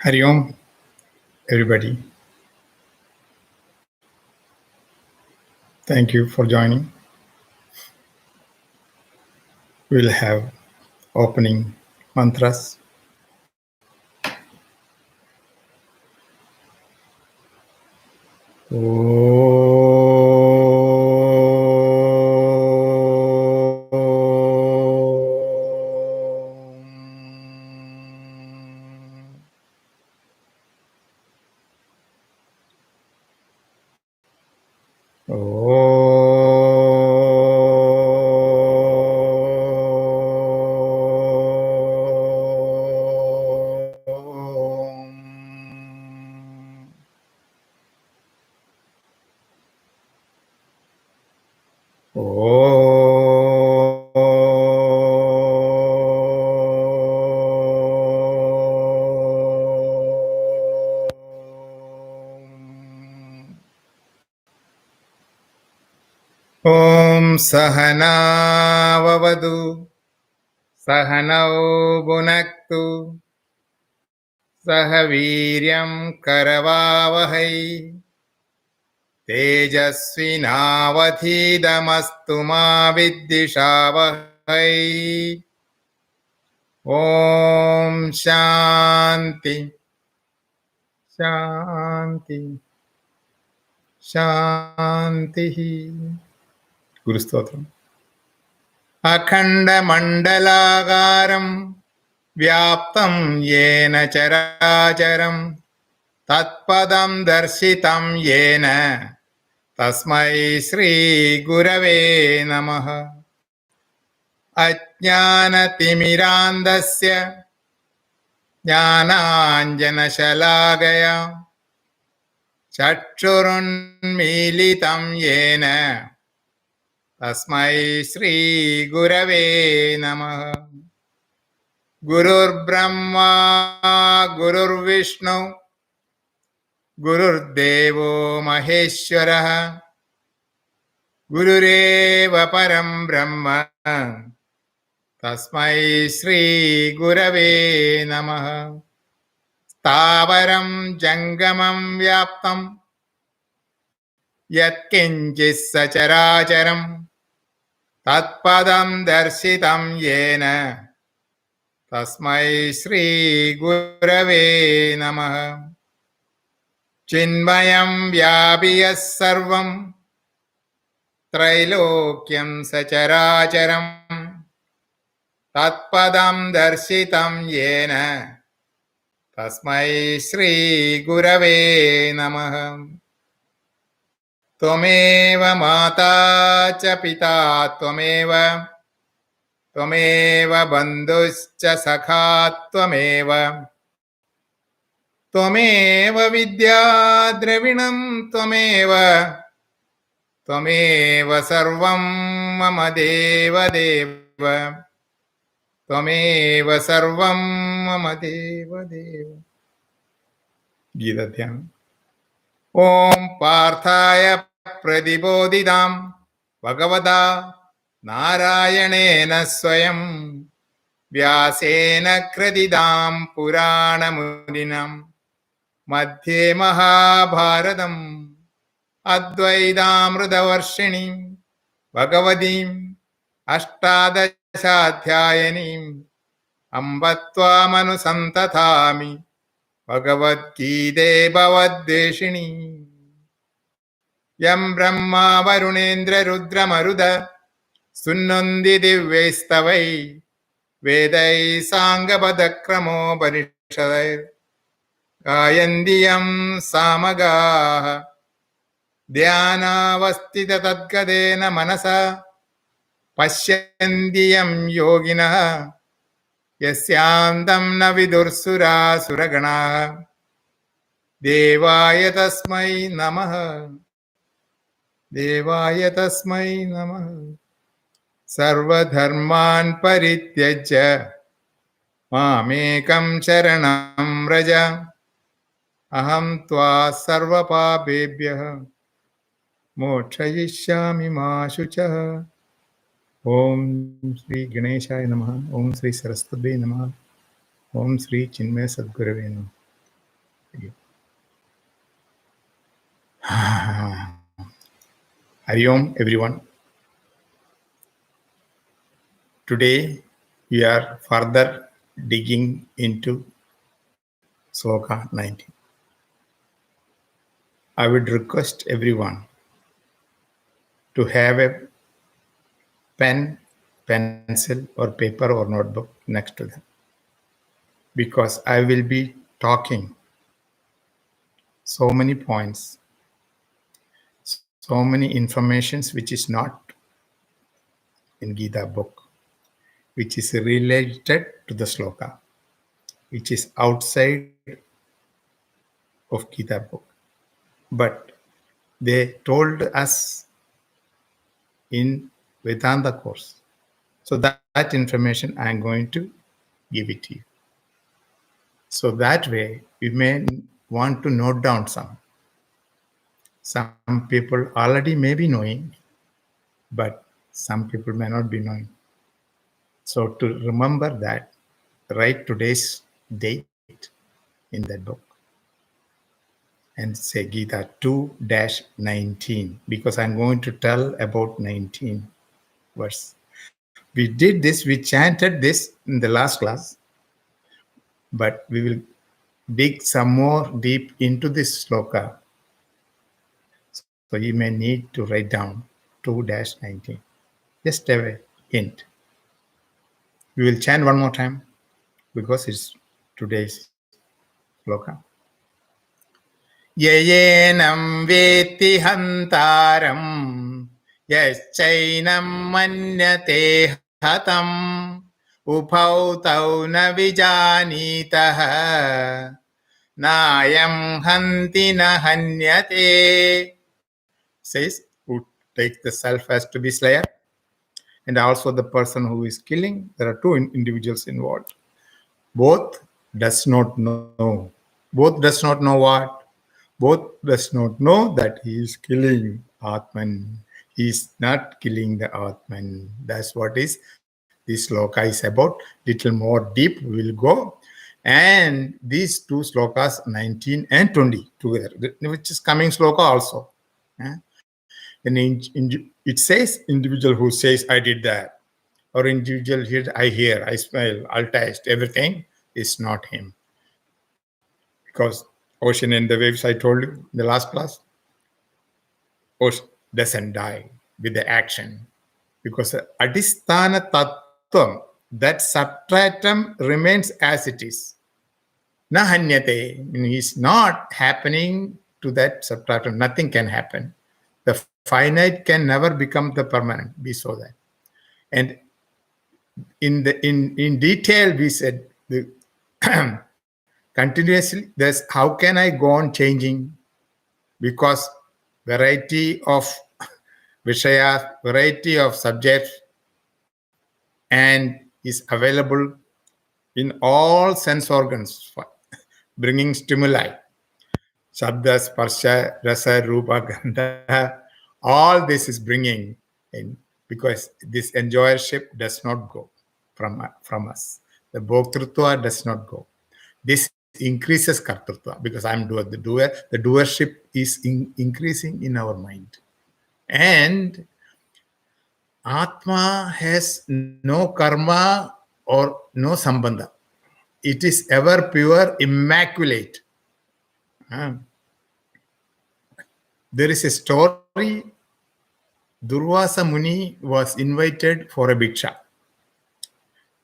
Hari Om, everybody. Thank you for joining. We'll have opening mantras. ॐ सहनाववतु सहनौ भुनक्तु सह वीर्यं करवावहै तेजस्विनावधीतमस्तु मा विद्विषावहै। ॐ शान्ति शान्ति शान्तिः। गुरुस्तोत्रम्। अखण्डमण्डलाकारं व्याप्तं येन चराचरं तत्पदं दर्शितं येन तस्मै श्रीगुरवे नमः। अज्ञानतिमिरान्धस्य ज्ञानाञ्जनशलाकया चक्षुरुन्मीलितं येन तस्मै श्रीगुरवे नमः। गुरुर्ब्रह्मा गुरुर्विष्णु गुरुर्देवो महेश्वरः गुरुरेव परं ब्रह्म तस्मै श्रीगुरवे नमः। स्थावरं जङ्गमं व्याप्तं यत्किञ्चित् सचराचरं तत्पदं दर्शितं येन तस्मै श्रीगुरवे नमः। चिन्मयं व्यापि यः सर्वं त्रैलोक्यं सचराचरं तत्पदं दर्शितं येन तस्मै श्रीगुरवे नमः। त्वमेव माता च पिता त्वमेव त्वमेव बन्धुश्च सखा त्वमेव त्वमेव विद्या द्रविणं त्वमेव त्वमेव सर्वं मम देवदेव त्वमेव सर्वं मम देवदेव। गीताध्यानम्। ॐ पार्थाय प्रतिबोधितां भगवता नारायणेन स्वयं व्यासेन कृतितां पुराणमुनिना मध्ये महाभारतम् अद्वैतामृतवर्षिणीं भगवतीम् अष्टादशाध्यायिनीम् अम्ब त्वामनुसन्ततामि भगवद्गीते भवद्वेषिणी। यं ब्रह्मा वरुणेन्द्ररुद्रमरुद सुनन्ति दिव्यैस्तवै वेदैः साङ्गपदक्रमोपनिषदैः गायन्ति यं सामगाः ध्यानावस्थिततद्गतेन मनसा पश्यन्ति यं योगिनः यस्यान्तं न विदुर्सुरासुरगणाः। देवाय तस्मै नमः देवाय तस्मै नमः। सर्वधर्मान् परित्यज्य मामेकं शरणं व्रज अहं त्वा सर्वपापेभ्यः मोक्षयिष्यामि मा शुचः। ओम श्री गणेशाय नमः। ओम श्री सरस्वती नमः। ओम श्री चिन्मय सद्गुरवे नमः। Hari Om, everyone. Today we are further digging into Sloka 19. I would request everyone to have a pen, pencil, or paper or notebook next to them, because I will be talking so many points, so many informations which is not in Gita book, which is related to the sloka, which is outside of Gita book. But they told us in Vedanta course. So that information I am going to give it to you. So that way we may want to note down some. Some people already may be knowing, but some people may not be knowing. So to remember that, write today's date in that book and say Gita 2-19, because I'm going to tell about 19 verse. We did this, we chanted this in the last class, but we will dig some more deep into this sloka. So you may need to write down 2-19. Just a hint. We will chant one more time because it's today's sloka. Yeyenam veti hantaram yachainam manyate hatam upau tau na vijanitaha nayam hanti na hanyate. Says who takes the self as to be slayer, and also the person who is killing. There are two individuals involved. Both does not know. Both does not know what? Both does not know that he is killing Atman. He is not killing the Atman. That's what is this sloka is about. Little more deep we will go. And these two slokas, 19 and 20 together, which is coming sloka also. And it says individual who says, I did that. Or individual here, I hear, I smell, I'll taste, everything is not him. Because ocean and the waves, I told you in the last class, ocean doesn't die with the action. Because adhisthana tattvam, that substratum remains as it is. Na hanyate, is not happening to that substratum. Nothing can happen. The finite can never become the permanent. We saw that. And in detail, we said the continuously, there's how can I go on changing? Because variety of vishayas, variety of subjects, and is available in all sense organs, bringing stimuli. Shabda, sparsha, rasa, rupa, gandha, all this is bringing in, because this enjoyership does not go from us. The bhoktrutva does not go. This increases kartrutva, because I'm the doer. The doership is increasing in our mind. And Atma has no karma or no sambandha. It is ever pure, immaculate. There is a story. Durvasa Muni was invited for a bhiksha.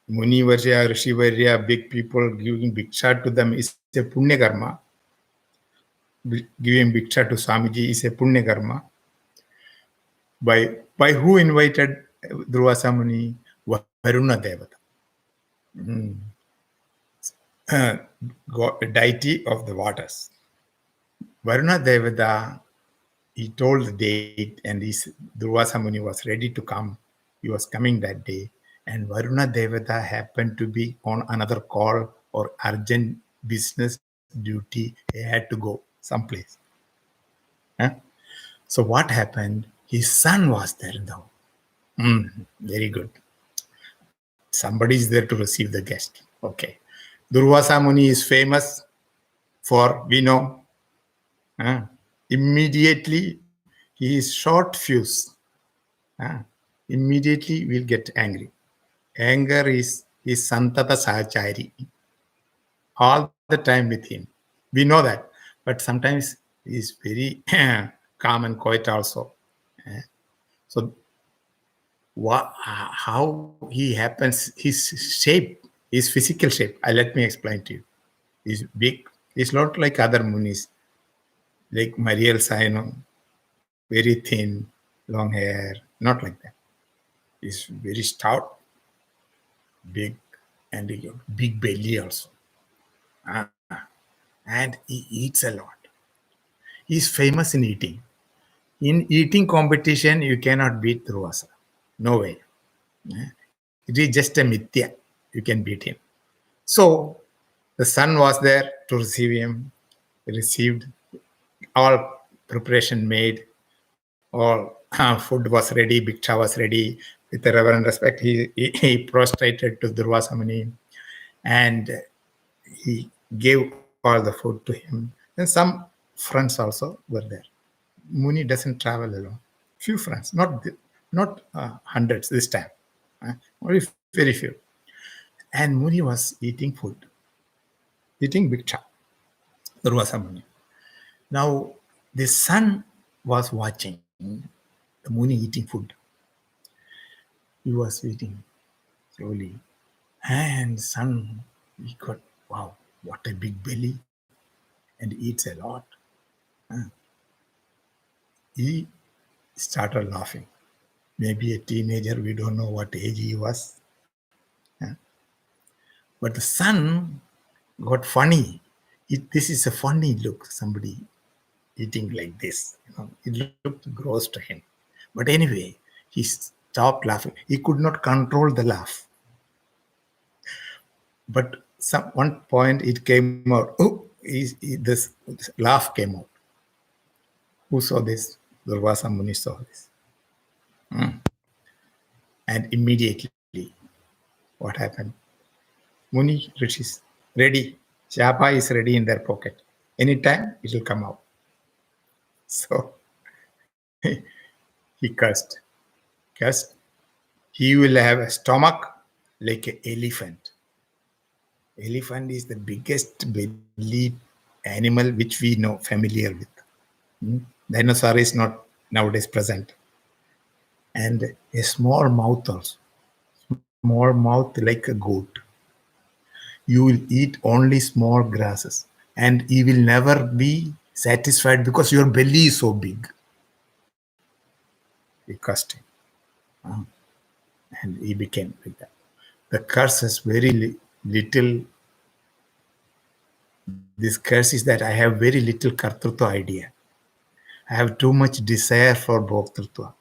Muni Varya, Rishi Varya, big people giving bhiksha to them is a punya karma. Giving bhiksha to Swamiji is a punya karma. By who invited Durvasa Muni? Varuna Devata. Deity of the waters. Varuna Devata, he told the date, and Durvasa Muni was ready to come. He was coming that day. And Varuna Devata happened to be on another call or urgent business duty. He had to go someplace. So what happened? His son was there in the home. Very good. Somebody is there to receive the guest. Okay. Durvasa Muni is famous for, we know, Immediately, he is short fuse. Immediately, will get angry. Anger is Santata Sahachari. All the time with him. We know that. But sometimes he is very calm and quiet also. So how he happens, his shape, his physical shape, let me explain to you. He's big. He's not like other munis, like Mariel Saino, very thin, long hair, not like that. He's very stout, big, and a big belly also. And he eats a lot. He's famous in eating. In eating competition, you cannot beat Durvasa. No way. It is just a mithya. You can beat him. So the son was there to receive him. He received all preparation made. All food was ready. Bhiksha was ready. With a reverent respect, he prostrated to Durvasa Muni and he gave all the food to him. And some friends also were there. Muni doesn't travel alone. Few friends, not hundreds this time, only very few. And Muni was eating food, eating bhiksha. Durvasa Muni. Now the son was watching the Muni eating food. He was eating slowly, and son, he got, wow, what a big belly, and eats a lot. He started laughing. Maybe a teenager, we don't know what age he was. But the son got funny. This is a funny look, somebody eating like this. It looked gross to him. But anyway, he stopped laughing. He could not control the laugh. But one point it came out. Oh, this laugh came out. Who saw this? Durvasa Muni saw this. And immediately, what happened? Muni Rishis, ready. Shapa is ready in their pocket. Anytime it will come out. So he cursed. He will have a stomach like an elephant. Elephant is the biggest belly animal which we know, familiar with. Dinosaur is not nowadays present. And a small mouth also. Small mouth like a goat. You will eat only small grasses. And you will never be satisfied because your belly is so big. He cursed him. And he became like that. The curse has very little. This curse is that I have very little kartrutva idea. I have too much desire for bhoktrutva.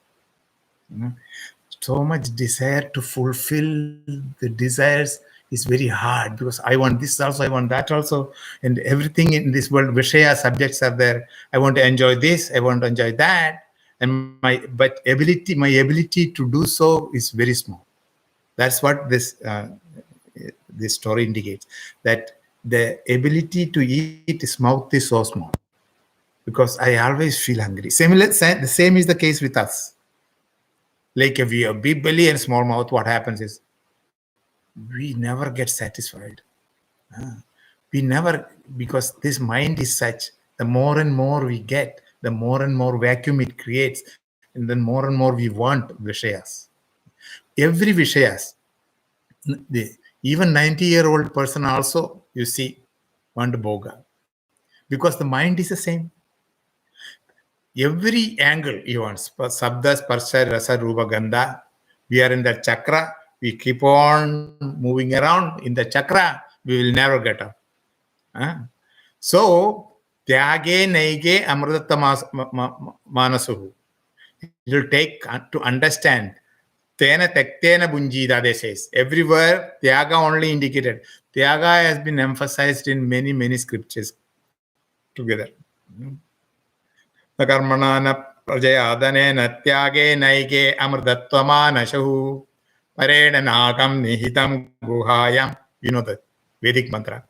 So much desire to fulfill the desires is very hard because I want this also, I want that also, and everything in this world, Vishaya subjects are there. I want to enjoy this, I want to enjoy that, and my ability to do so is very small. That's what this story indicates, that the ability to eat his mouth is so small because I always feel hungry. The same is the case with us. Like if we have big belly and small mouth, what happens is we never get satisfied. We never, because this mind is such, the more and more we get, the more and more vacuum it creates, and then more and more we want Vishayas. Every Vishayas, even 90-year-old person also, you see, want Bhoga. Because the mind is the same. Every angle he wants, Sabda, Sparsha, Rasa, Rupa, Gandha, we are in that chakra, we keep on moving around in the chakra, we will never get up. So, Tyage Naige Amritatta Manasuhu. It will take to understand. Tena Tektena Bunjida, they says. Everywhere, Tyaga only indicated. Tyaga has been emphasized in many, many scriptures together. Karmanana Prajayadanena Tyage Naige Amritattvamanashu Parena Nagam Nihitam Guhayam. You know the Vedic mantra.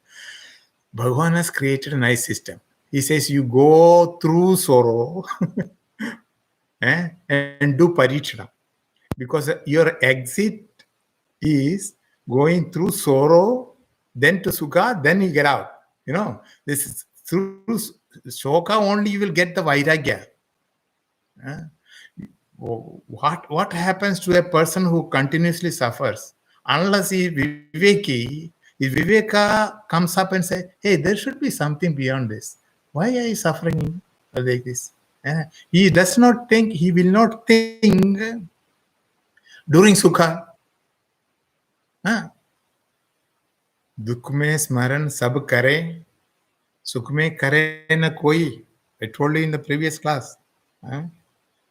Bhagavan has created a nice system. He says you go through sorrow and do parikshana, because your exit is going through sorrow, then to sukha, then you get out. This is through shoka only you will get the vairagya. What happens to a person who continuously suffers? Unless he is viveki, if viveka comes up and say, hey, there should be something beyond this. Why are you suffering like this? He does not think, he will not think during sukha. दुख में स्मरण सब करे, सुख में करे न कोई. I told you in the previous class.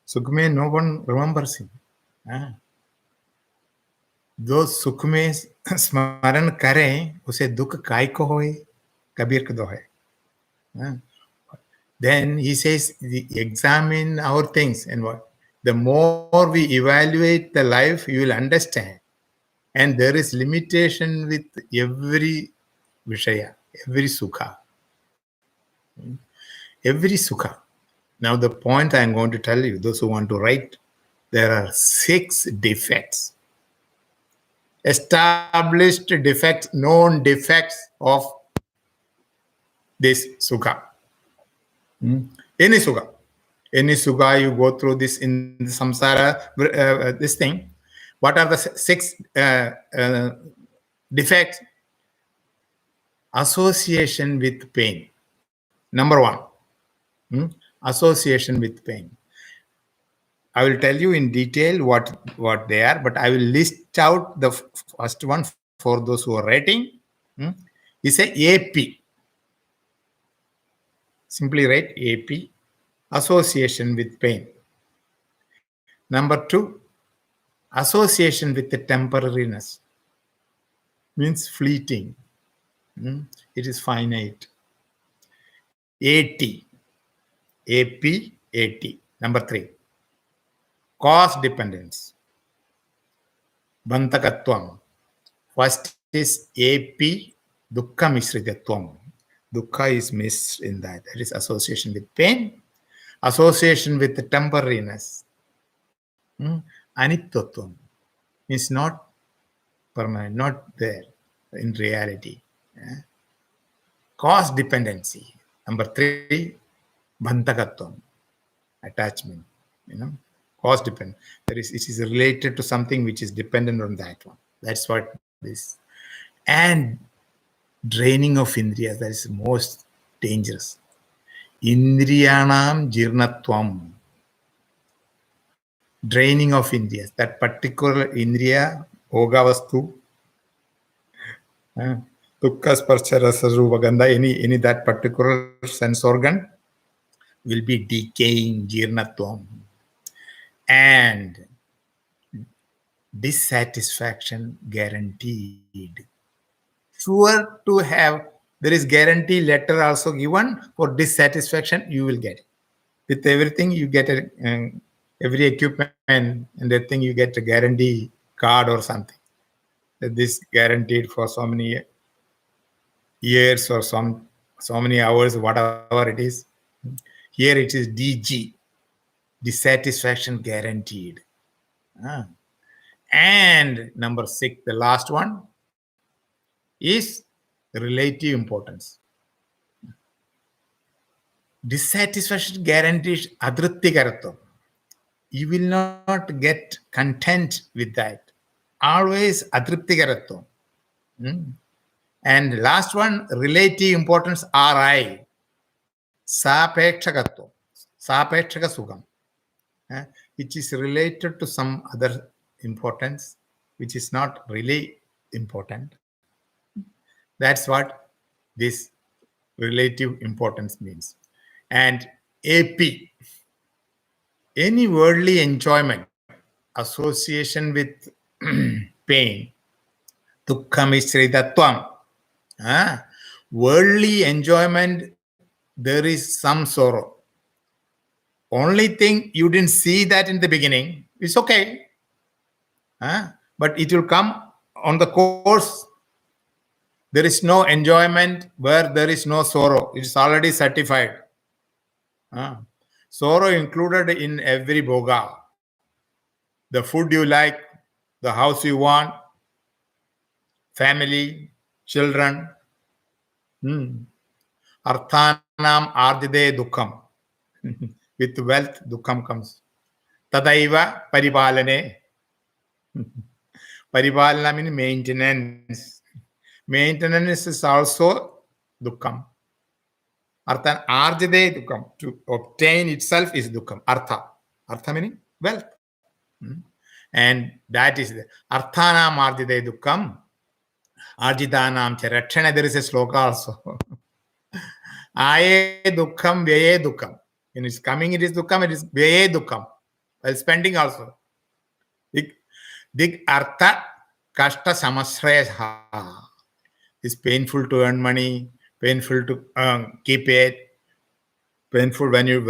सुख में no one remembers him. जो सुख में स्मरण करें उसे दुख काय को होए, कबीर का दोहा. Then he says, examine our things, and what? The more we evaluate the life, you will understand. And there is limitation with every vishaya, every sukha. Every sukha. Now the point I am going to tell you, those who want to write, there are 6 defects. Established defects, known defects of this sukha. Any sukha you go through this in samsara, this thing. What are the 6 defects? Association with pain. Number 1, association with pain. I will tell you in detail what they are, but I will list out the first one for those who are writing. Is a AP. Simply write AP, association with pain. Number 2, association with the temporariness. Means fleeting. It is finite. AT. Number 3, cause dependence. Bantakatvam. First is AP, dukkha misritatvam. Dukkha is missed in that. That is association with pain. Association with the temporariness. Anittatvam means not permanent, not there in reality. Cause dependency. Number 3, bandhakatvam, attachment. Cause dependent. It is related to something which is dependent on that one. That's what this. And draining of indriyas, that is most dangerous. Indriyanam jirnatvam. Draining of indriyas. That particular indriya, bhogavastu, dukkha sparsha rasa rupa gandha, any that particular sense organ will be decaying, jirnatvam. And dissatisfaction guaranteed. Sure to have, there is guarantee letter also given for dissatisfaction, you will get it. With everything, you get every equipment and that thing, you get a guarantee card or something. That this guaranteed for so many years or so many hours, whatever it is. Here it is DG, dissatisfaction guaranteed. And number 6, the last one, is relative importance. Dissatisfaction guarantees adrittikaratvam. You will not get content with that. Always adrittikaratvam. And last one, relative importance, RI, sapekshakatvam, sapekshaka sukham, which is related to some other importance, which is not really important. That's what this relative importance means. And AP, any worldly enjoyment, association with pain, dukkha misritatvam. Worldly enjoyment, there is some sorrow. Only thing, you didn't see that in the beginning. It's okay. But it will come on the course. There is no enjoyment where there is no sorrow. It is already certified. Sorrow included in every bhoga. The food you like, the house you want, family, children. Arthanam arjide dukkam. With wealth, dukkam comes. Tadaiva paripalane. Paripalana means maintenance. Maintenance is also dukkam. Arthan arjide dukkam. To obtain itself is dukkam. Artha. Artha meaning wealth. And that is the Arthanam arjide dukkam. Arjidanam charakshana. There is a sloka also. Aye dukkam, veye dukkam. When it's coming, it is dukkam, it is veye dukkam. While spending also. Dig artha kashta samasreha. It's painful to earn money, painful to keep it, painful when you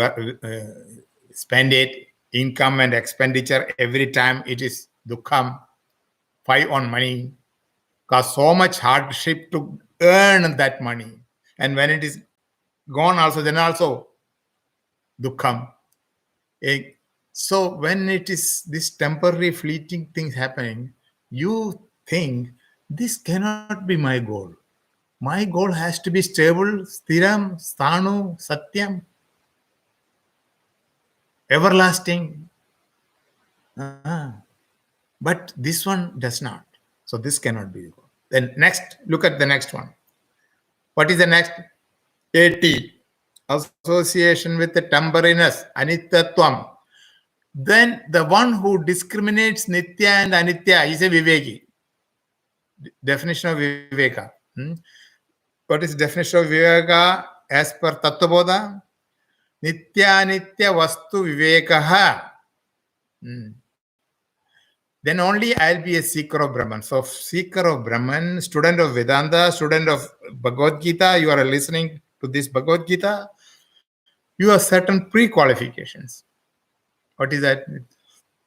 spend it, income and expenditure, every time it is dukkam, fight on money, cause so much hardship to earn that money. And when it is gone also, then also dukkam. So when it is this temporary fleeting things happening, you think this cannot be my goal. My goal has to be stable, sthiram, sthanu, satyam, everlasting. But this one does not. So this cannot be the goal. Then next, look at the next one. What is the next? 80. Association with the temporariness, anittatvam. Then the one who discriminates nitya and anitya is a viveki. Definition of viveka. What is definition of viveka as per Tattvabodha? Nitya nitya vastu vivekaha. Then only I'll be a seeker of Brahman. So seeker of Brahman, student of Vedanta, student of Bhagavad Gita, you are listening to this Bhagavad Gita, you have certain pre-qualifications. What is that?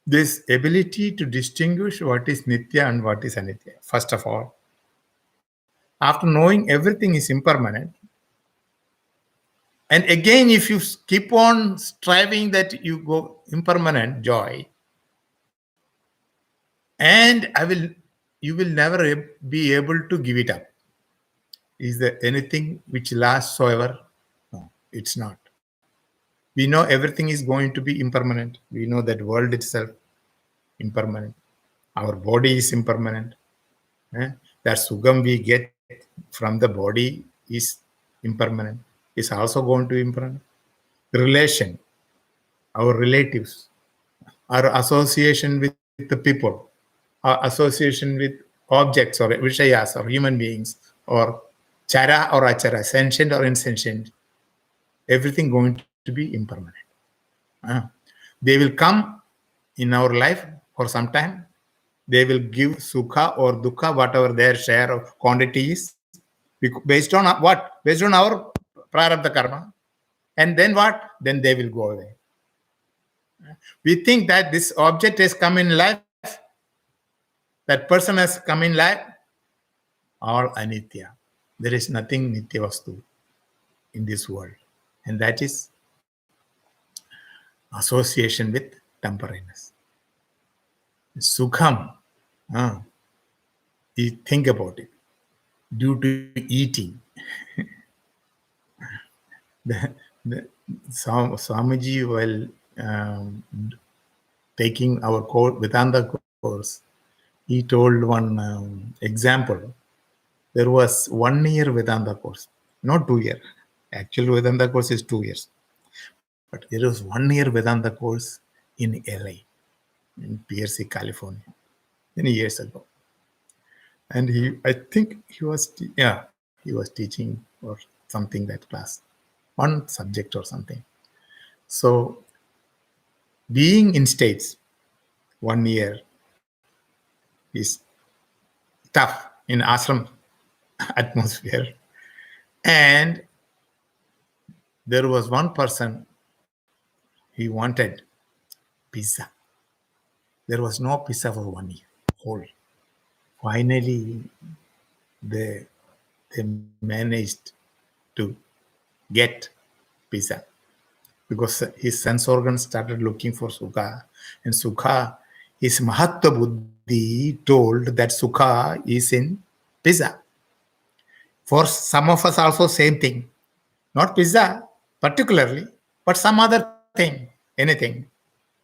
This ability to distinguish what is Nitya and what is Anitya. First of all, after knowing everything is impermanent, and again, if you keep on striving that you go impermanent joy, and you will never be able to give it up. Is there anything which lasts forever? No, it's not. We know everything is going to be impermanent. We know that world itself impermanent. Our body is impermanent. That sugam we get from the body is impermanent. Is also going to be impermanent. Relation, our relatives, our association with the people, our association with objects or vishayas or human beings or chara or achara, sentient or insentient, everything going to be impermanent. They will come in our life for some time. They will give sukha or dukkha, whatever their share of quantity is, based on what? Based on our prarabdha karma. And then what? Then they will go away. We think that this object has come in life, that person has come in life, all anitya. There is nothing nitya vastu in this world. And that is association with temporariness. Sukham, you think about it, due to eating. Swamiji, while taking our Vedanta course, he told one example. There was 1 year Vedanta course, not 2 years. Actual Vedanta course is 2 years. But there was 1 year Vedanta course in LA, in Pierce, California, many years ago. And I think he was teaching or something, that class, one subject or something. So being in States 1 year is tough in ashram atmosphere. And there was one person, he wanted pizza. There was no pizza for 1 year whole. Finally, they managed to get pizza. because his sense organs started looking for Sukha. And Sukha, his Mahatma Buddhi told that Sukha is in pizza. For some of us also same thing. Not pizza particularly, but some other thing, anything.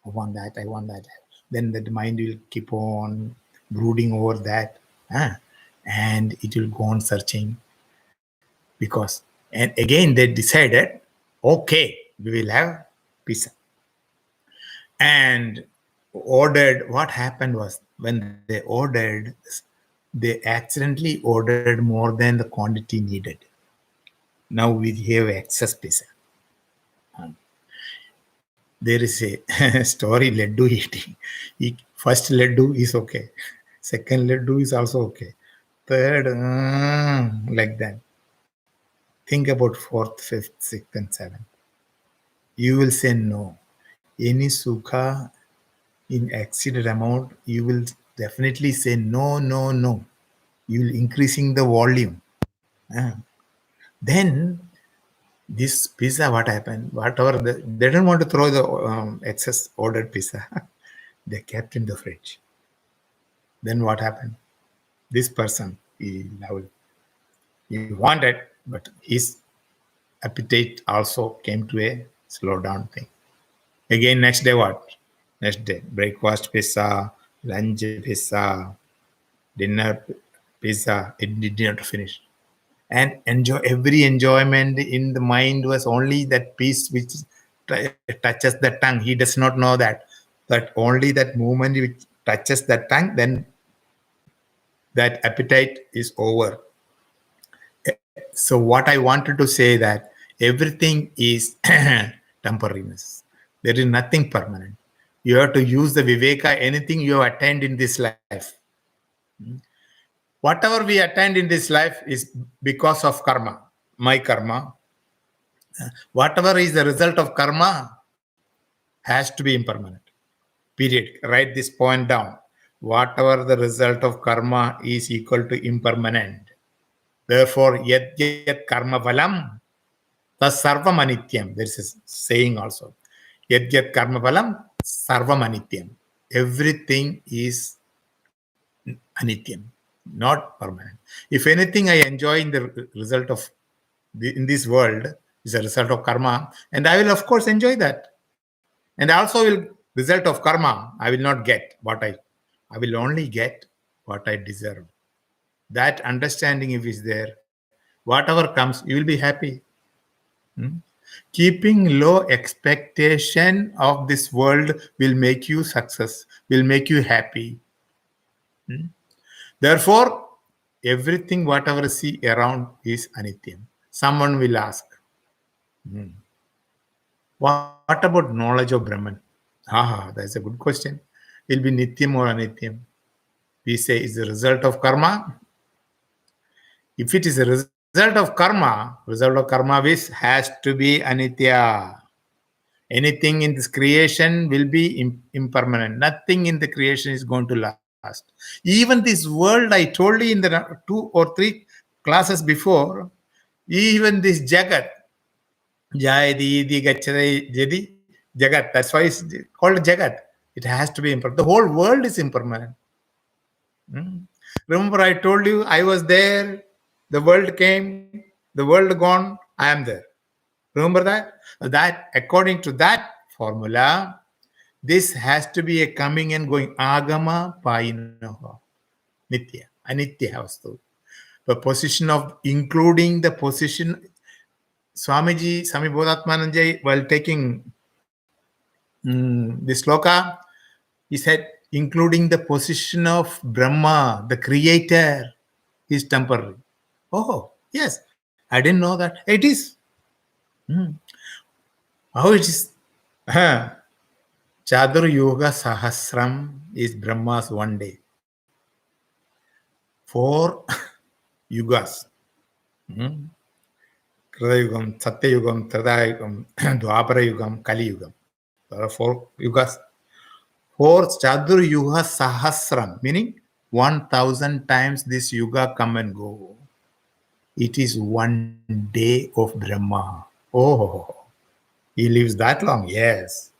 I want that, I want that. Then the mind will keep on brooding over that. And it will go on searching. Because, and again they decided, okay, we will have pizza. And ordered, what happened was when they ordered, they accidentally ordered more than the quantity needed. Now we have excess pizza. There is a story laddu eating. First laddu is okay. Second laddu is also okay. Third, like that. Think about fourth, fifth, sixth, and seventh. You will say no. Any sukha in exceeded amount, you will definitely say no, no, no. You will increasing the volume. Then this pizza, what happened? Whatever they didn't want to throw the excess ordered pizza. They kept in the fridge. Then what happened? This person, he wanted, but his appetite also came to a slow down thing. Again, next day what? Next day, breakfast pizza, lunch pizza, dinner pizza. It did not finish. And every enjoyment in the mind was only that piece which touches the tongue. He does not know that only that movement which touches the tongue, then that appetite is over. So what I wanted to say that everything is temporariness. There is nothing permanent. You have to use the viveka, anything you have attained in this life. Whatever we attained in this life is because of karma, my karma. Whatever is the result of karma has to be impermanent. Period. Write this point down. Whatever the result of karma is equal to impermanent. Therefore, yet karma phalam sarvam anityam. There is a saying also. Yet karma phalam sarvam anityam. Everything is anityam, not permanent. If anything I enjoy in the result of in this world is a result of karma, and I will of course enjoy that. And also will result of karma, I will not get what I will only get what I deserve. That understanding, if is there, whatever comes, you will be happy. Keeping low expectation of this world will make you success, will make you happy. Therefore, everything, whatever you see around is anityam. Someone will ask, what about knowledge of Brahman? That's a good question. Will be nityam or anityam? We say it's the result of karma. If it is a result of karma has to be anitya. Anything in this creation will be impermanent. Nothing in the creation is going to last. Even this world, I told you in the 2 or 3 classes before, even this jagat, jayadi, gachadi, jadi, jagat, that's why it's called jagat. It has to be impermanent. The whole world is impermanent. Remember, I told you I was there, the world came, the world gone, I am there. Remember that? That according to that formula, this has to be a coming and going. Agama painaha. Nitya. Anitya vastu. The position of including the position. Swamiji, Swami Bodhatmananjay, while taking this sloka, he said, including the position of Brahma, the creator, is temporary. Oh, yes. I didn't know that. It is. How it is? Chadur Yoga Sahasram is Brahma's one day. 4 yugas. Kridayugam, Satyayugam, Tradayugam, Dwaparayugam, Kali Yugam. There are 4 yugas. 4 Chadur Yuga Sahasram, meaning 1000 times this yuga come and go. It is one day of Brahma. Oh, He lives that long? Yes.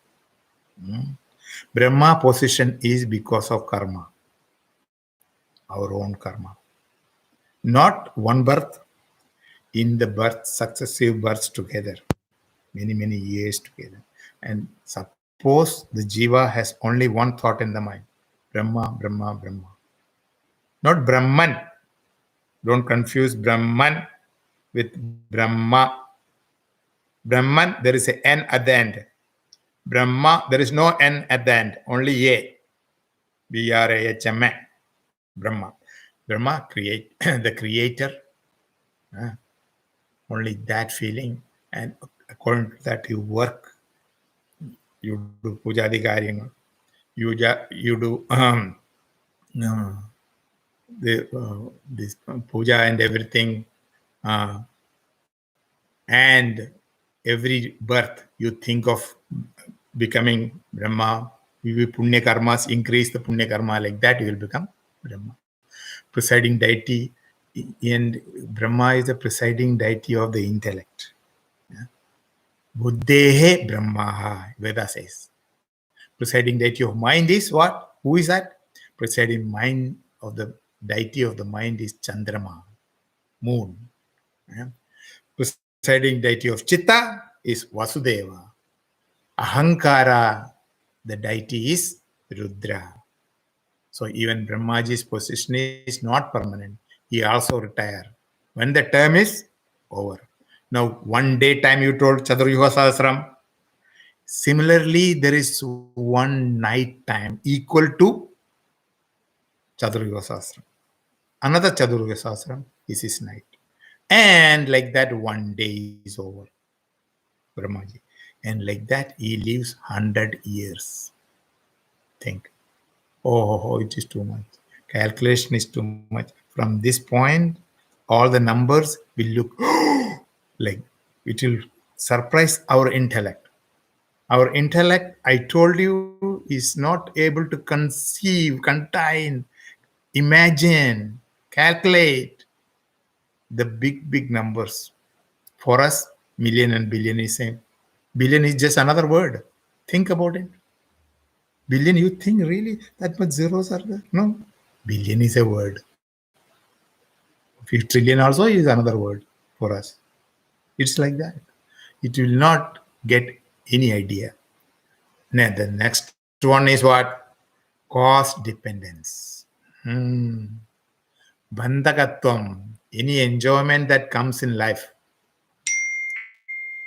Brahma position is because of karma, our own karma. Not one birth, in the birth, successive births together, many years together. And suppose the jiva has only one thought in the mind, Brahma, Brahma, Brahma. Not Brahman. Don't confuse Brahman with Brahma. Brahman, there is a N at the end. Brahma, there is no N at the end, only A. B-R-A-H-M-A. Brahma. Brahma, create the creator. Only that feeling. And according to that, you work. You do puja adhikaryanga. You do this puja and everything. And every birth, you think of becoming Brahma. You punya karmas, increase the punya karma, like that you will become Brahma. Presiding deity, and Brahma is the presiding deity of the intellect. Buddhehe Brahmaha, Veda says. Presiding deity of mind is what? Who is that? Presiding mind of the deity of the mind is Chandrama, moon. Presiding deity of Chitta is Vasudeva. Ahankara, the deity is Rudra. So even Brahmaji's position is not permanent. He also retire when the term is over. Now, one day time you told Chaturayuga Sahasram. Similarly, there is one night time equal to Chaturayuga Sahasram. Another Chaturayuga Sahasram is his night. And like that, one day is over. Brahmaji. And like that, he lives 100 years. Think. Oh, it is too much. Calculation is too much. From this point, all the numbers will look like it will surprise our intellect. Our intellect, I told you, is not able to conceive, contain, imagine, calculate the big numbers. For us, million and billion is same. Billion is just another word. Think about it. Billion, you think really that much zeros are there? No. Billion is a word. Trillion also is another word for us. It's like that. It will not get any idea. Now, the next one is what? Cost dependence. Bandhakatvam. Any enjoyment that comes in life.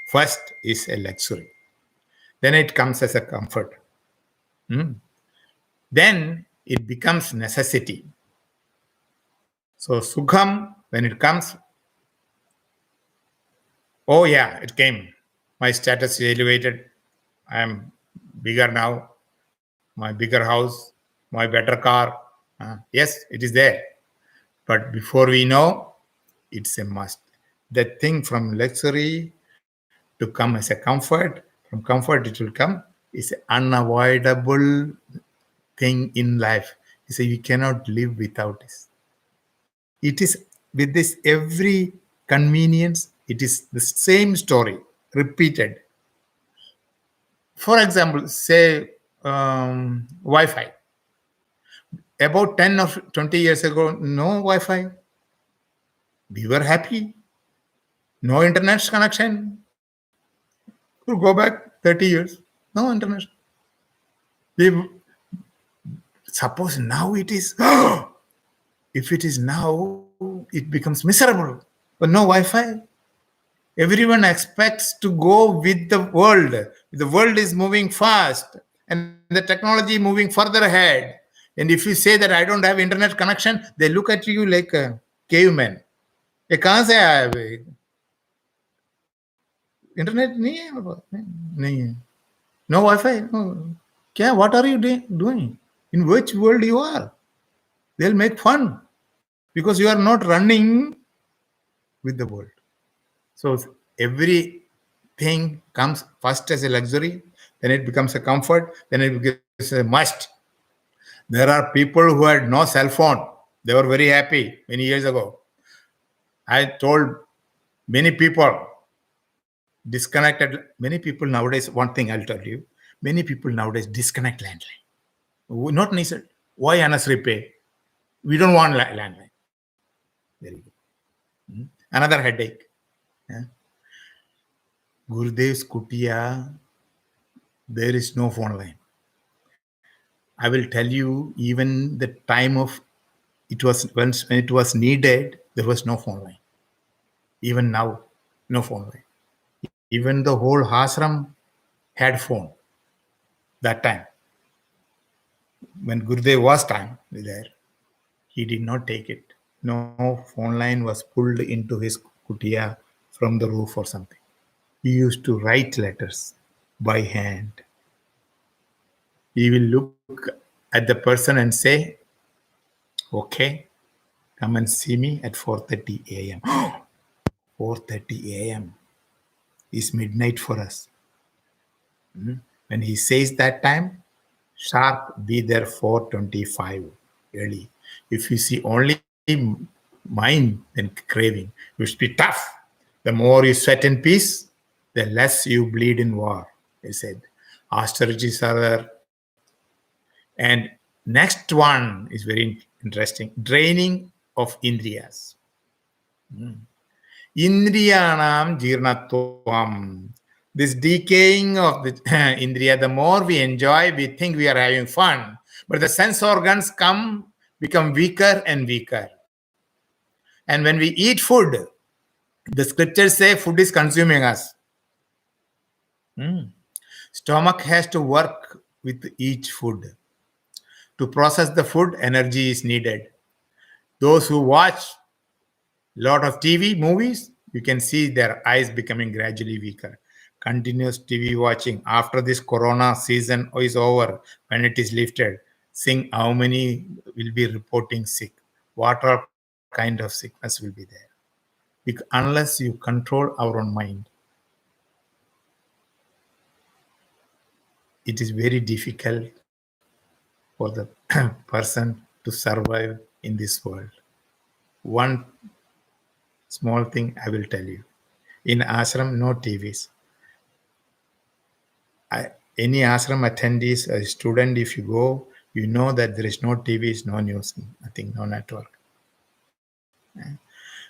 First is a luxury. Then it comes as a comfort. Then it becomes necessity. So Sukham, when it comes, oh yeah, it came. My status is elevated. I am bigger now. My bigger house, my better car. Yes, it is there. But before we know, it's a must. That thing from luxury to come as a comfort, from comfort it will come, is an unavoidable thing in life. You say you cannot live without this. It is with this every convenience, it is the same story repeated. For example, say Wi-Fi. About 10 or 20 years ago, no Wi-Fi. We were happy. No internet connection. We'll go back 30 years. No internet. Suppose now it is. If it is now, it becomes miserable. But no Wi-Fi. Everyone expects to go with the world. The world is moving fast and the technology moving further ahead. And if you say that I don't have internet connection, they look at you like a caveman. ये कहाँ से आया है भाई? Internet नहीं है, नहीं है. No Wi-Fi. No. क्या? What are you doing? In which world you are? They'll make fun because you are not running with the world. So everything comes first as a luxury, then it becomes a comfort, then it becomes a must. There are people who had no cell phone. They were very happy many years ago. I told many people, disconnected. Many people nowadays, one thing I'll tell you, many people nowadays disconnect landline. Not necessarily. Why unnecessary pay? We don't want landline. Very good. Another headache. Yeah. Gurudev's Kutia, there is no phone line. I will tell you, even the time of it was when it was needed, there was no phone line. Even now, no phone line. Even the whole ashram had phone that time. When Gurudev was there, he did not take it. No phone line was pulled into his kutia from the roof or something. He used to write letters by hand. He will look at the person and say, okay, come and see me at 4:30 a.m. 4:30 a.m. is midnight for us. When he says that time, sharp, be there 4:25 early. If you see only mind and craving, you should be tough. The more you sweat in peace, the less you bleed in war, he said. Austerities are there. And next one is very interesting. Draining of Indriyas. Indriyanam jirnatvam. This decaying of the Indriya, the more we enjoy, we think we are having fun. But the sense organs become weaker and weaker. And when we eat food, the scriptures say food is consuming us. Stomach has to work with each food. To process the food, energy is needed. Those who watch a lot of TV, movies, you can see their eyes becoming gradually weaker. Continuous TV watching after this corona season is over, when it is lifted, seeing how many will be reporting sick. What all kind of sickness will be there? Unless you control our own mind, it is very difficult for the person to survive in this world. One small thing I will tell you. In ashram, no TVs. Any ashram attendees, a student, if you go, you know that there is no TVs, no news, nothing, no network.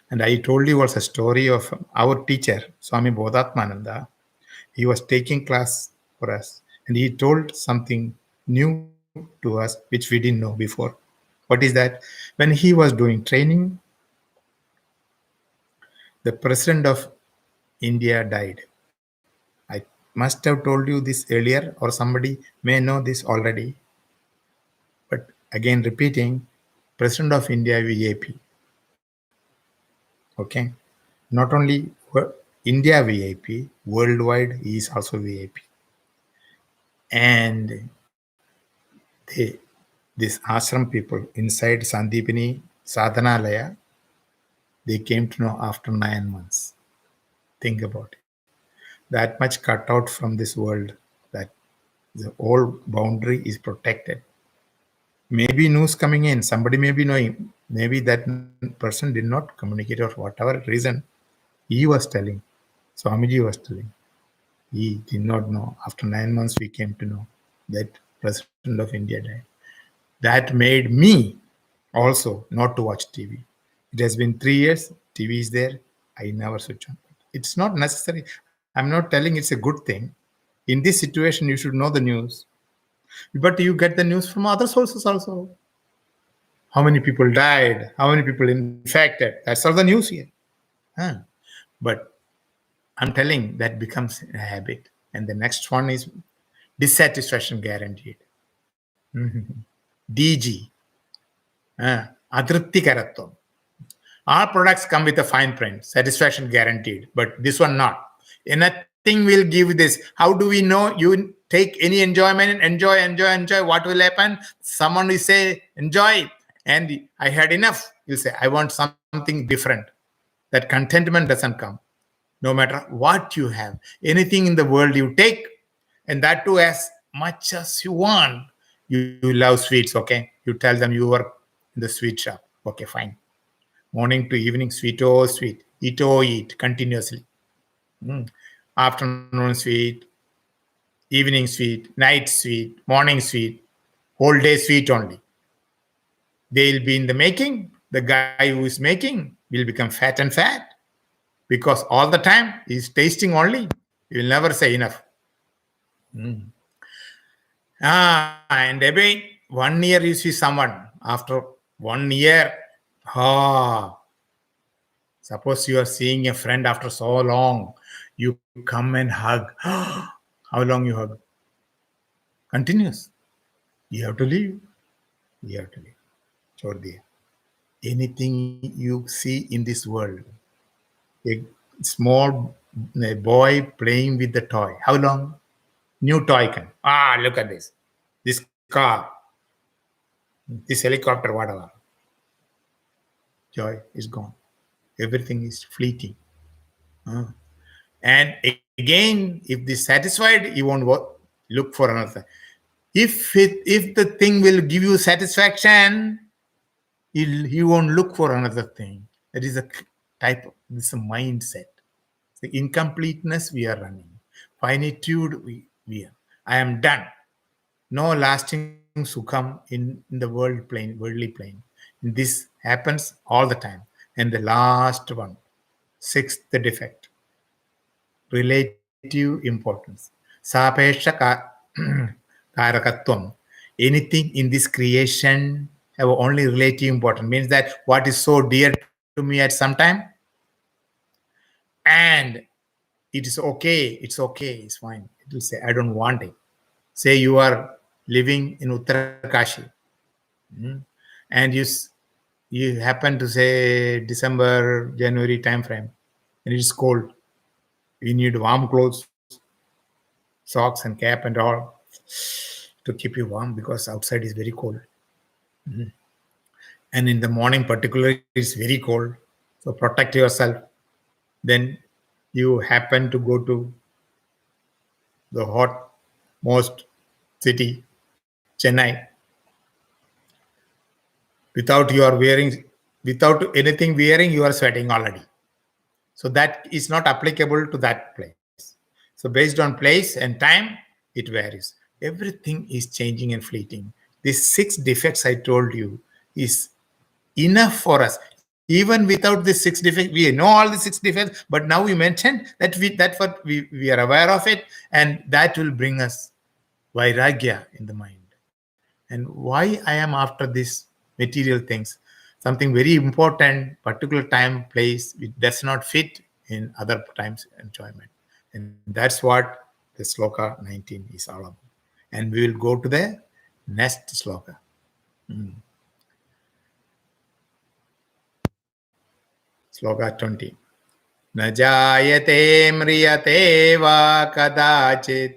And I told you also a story of our teacher, Swami Bodhatmananda. He was taking class for us, and he told something new to us, which we didn't know before. What is that? When he was doing training, the president of India died. I must have told you this earlier, or somebody may know this already. But again, repeating, President of India VIP. Okay, not only India VIP, worldwide he is also VIP. And this ashram people inside Sandipini Sadhanalaya, they came to know after 9 months. Think about it. That much cut out from this world, that the whole boundary is protected. Maybe news coming in, somebody may be knowing, maybe that person did not communicate or whatever reason he was telling, Swamiji was telling. He did not know. After 9 months, we came to know that President of India died. That made me also not to watch TV. It has been 3 years, TV is there, I never switch on. It's not necessary. I'm not telling it's a good thing. In this situation, you should know the news. But you get the news from other sources also. How many people died? How many people infected? That's all the news here. But I'm telling that becomes a habit. And the next one is dissatisfaction guaranteed. DG. Adripti karatvam. Our products come with a fine print, satisfaction guaranteed, but this one not. Nothing will give this. How do we know? You take any enjoyment, enjoy. What will happen? Someone will say, enjoy, and I had enough. You say, I want something different. That contentment doesn't come. No matter what you have, anything in the world you take, and that too as much as you want. You love sweets, okay? You tell them you work in the sweet shop. Okay, fine. Morning to evening, sweet, oh, sweet. Eat, oh, eat, continuously. afternoon sweet, evening sweet, night sweet, morning sweet, whole day sweet only. They'll be in the making. The guy who is making will become fat and fat because all the time he's tasting only. He will never say enough. And again, 1 year you see someone. After 1 year, suppose you are seeing a friend after so long, you come and hug. How long you hug? Continuous. You have to leave. You have to leave. Chhod diya. Anything you see in this world, a small boy playing with the toy. How long? New toy can. Look at this. This car. This helicopter, whatever. Joy is gone. Everything is fleeting. And again, if this satisfied, you won't look for another. If the thing will give you satisfaction, you won't look for another thing. That is a type of this mindset. The incompleteness we are running. Finitude we are. I am done. No lasting sukham in the worldly plane. This happens all the time. And the last one, sixth defect, relative importance. Sapesha karakatvam. Anything in this creation have only relative importance. Means that what is so dear to me at some time, and it is okay, it's fine. It will say, I don't want it. Say you are living in Uttarakashi, and you happen to say December, January time frame, and it is cold. You need warm clothes, socks and cap and all to keep you warm because outside is very cold. And in the morning particularly, it's very cold. So protect yourself. Then you happen to go to the hot most city, Chennai, without anything wearing, you are sweating already. So that is not applicable to that place. So based on place and time, it varies. Everything is changing and fleeting. These 6 defects I told you is enough for us. Even without the 6 defects, we know all the 6 defects, but now we mentioned that we are aware of it, and that will bring us vairagya in the mind. And why I am after these material things, something very important, particular time, place, it does not fit in other times enjoyment. And that's what the sloka 19 is all about. And we will go to the next sloka. Sloka 20. Na jayate mriyate va kadachit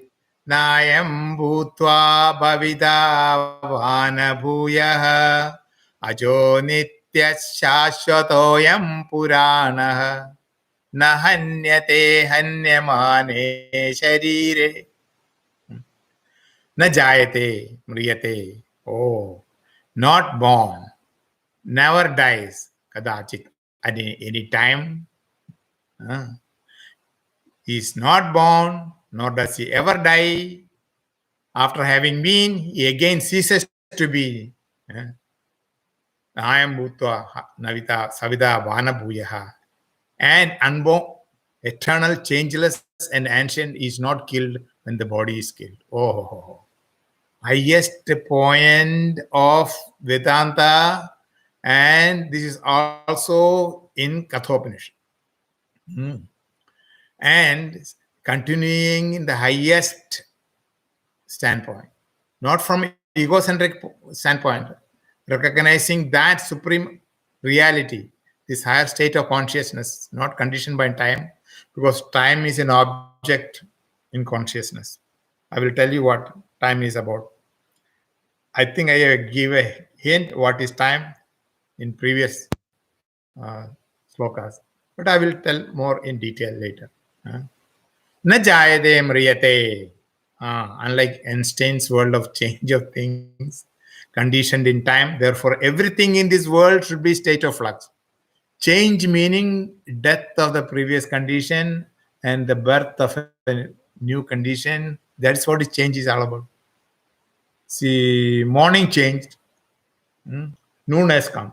nayam bhutva bhavida vana bhuyah ajo nitya shashvatoyam puranah na hanyate hanyamane sharire. Na jayate mriyate. Oh, not born, never dies. Kadachit, at any time. He is not born, nor does he ever die. After having been, he again ceases to be. Ayam bhutva navita savida vana bhuyaha. And unborn, eternal, changeless, and ancient is not killed when the body is killed. Oh. Highest point of Vedanta, and this is also in Kathopanishad. And continuing in the highest standpoint, not from egocentric standpoint, recognizing that supreme reality, this higher state of consciousness, not conditioned by time, because time is an object in consciousness. I will tell you what time is about. I think I give a hint what is time in previous slokas, but I will tell more in detail later. Na jayade mriyate. Unlike Einstein's world of change of things, conditioned in time, therefore everything in this world should be state of flux. Change meaning death of the previous condition, and the birth of a new condition. That's what change is all about. See, morning changed, noon has come.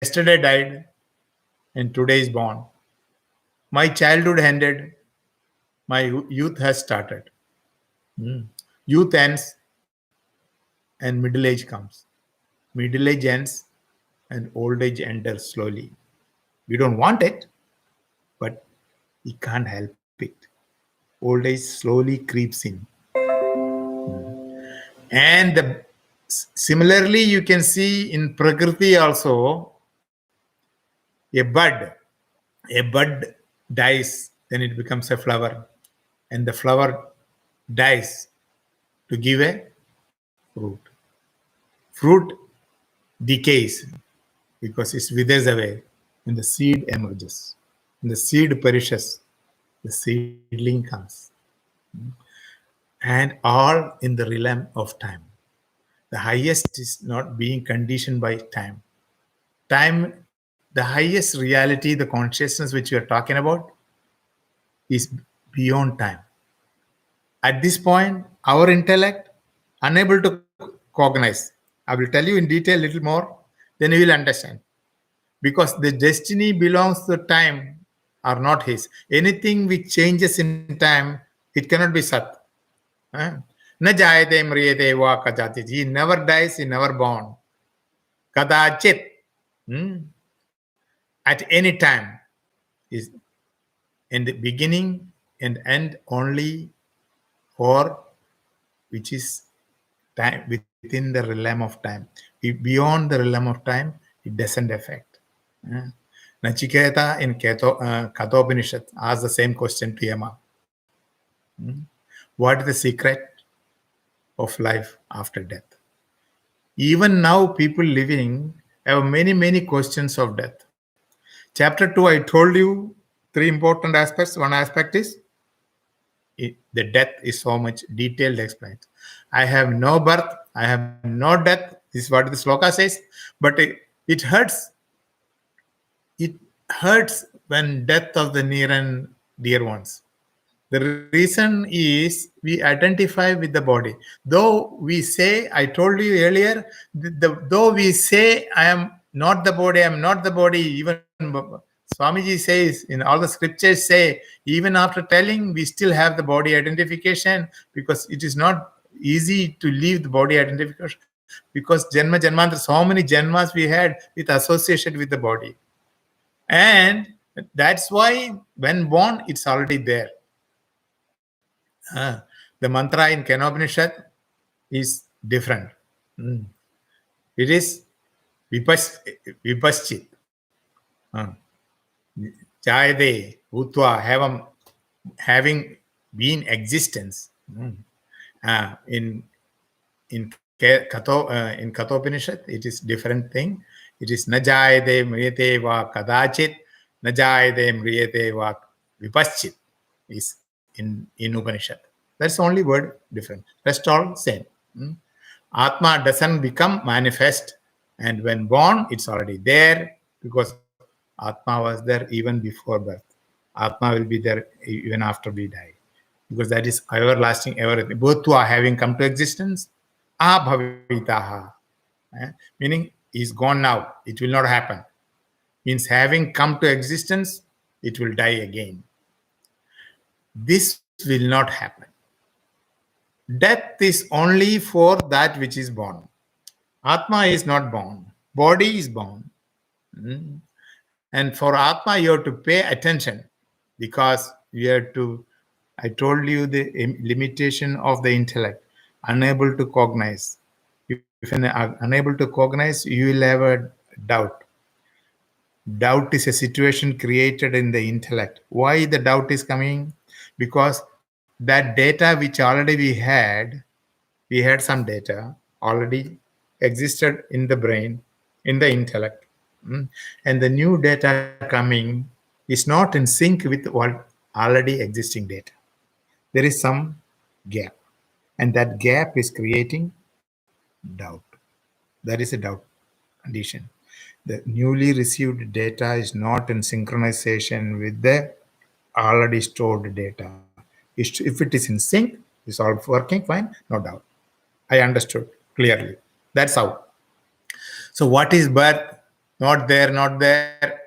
Yesterday died, and today is born. My childhood ended, my youth has started. Youth ends, and middle age comes. Middle age ends, and old age enters slowly. We don't want it, but we can't help it. Old age slowly creeps in. And similarly, you can see in Prakriti also, a bud dies, then it becomes a flower, and the flower dies to give a fruit. Fruit decays because it withers away, and the seed emerges. And the seed perishes, the seedling comes, and all in the realm of time. The highest is not being conditioned by time. Time, the highest reality, the consciousness which we are talking about, is beyond time. At this point, our intellect unable to cognize. I will tell you in detail a little more, then you will understand. Because the destiny belongs to time or not his. Anything which changes in time, it cannot be Sat. Na jayate mriyate va kajati. He never dies, he never born. Kadachit. At any time is in the beginning and end only for which is time within the realm of time. Beyond the realm of time, it doesn't affect. Nachiketa in Kathopanishad asked the same question to Yama. What is the secret of life after death? Even now, people living have many, many questions of death. Chapter 2, I told you 3 important aspects. One aspect is the death is so much detailed explained. I have no birth, I have no death. This is what the sloka says. But it hurts. It hurts when death of the near and dear ones. The reason is we identify with the body. Though we say, I told you earlier, though we say, I am not the body, I am not the body, even Swamiji says, in all the scriptures say, even after telling, we still have the body identification because it is not easy to leave the body identification because Janma, so many Janmas we had with association with the body. And that's why when born, it's already there. The mantra in Kenopanishad is different. It is vipaschit. Jayade, Utva, having been existence. In Kathopanishad, it is different thing. It is najayade mriyate va kadachit, najayade mriyate va vipaschit is in Upanishad. That's the only word different. Rest all same. Atma doesn't become manifest, and when born, it's already there because Atma was there even before birth. Atma will be there even after we die because that is everlasting, everything. Both two are having come to existence. Abhavitaha, meaning is gone now. It will not happen. Means having come to existence, it will die again. This will not happen. Death is only for that which is born. Atma is not born. Body is born. And for Atma, you have to pay attention because you have to, I told you the limitation of the intellect, unable to cognize. If you're unable to cognize, you will have a doubt. Doubt is a situation created in the intellect. Why the doubt is coming? Because that data which already we had some data already existed in the brain, in the intellect. And the new data coming is not in sync with what already existing data. There is some gap. And that gap is creating doubt. That is a doubt condition. The newly received data is not in synchronization with the already stored data. If it is in sync, it's all working fine, no doubt. I understood clearly. That's how. So what is birth? Not there, not there.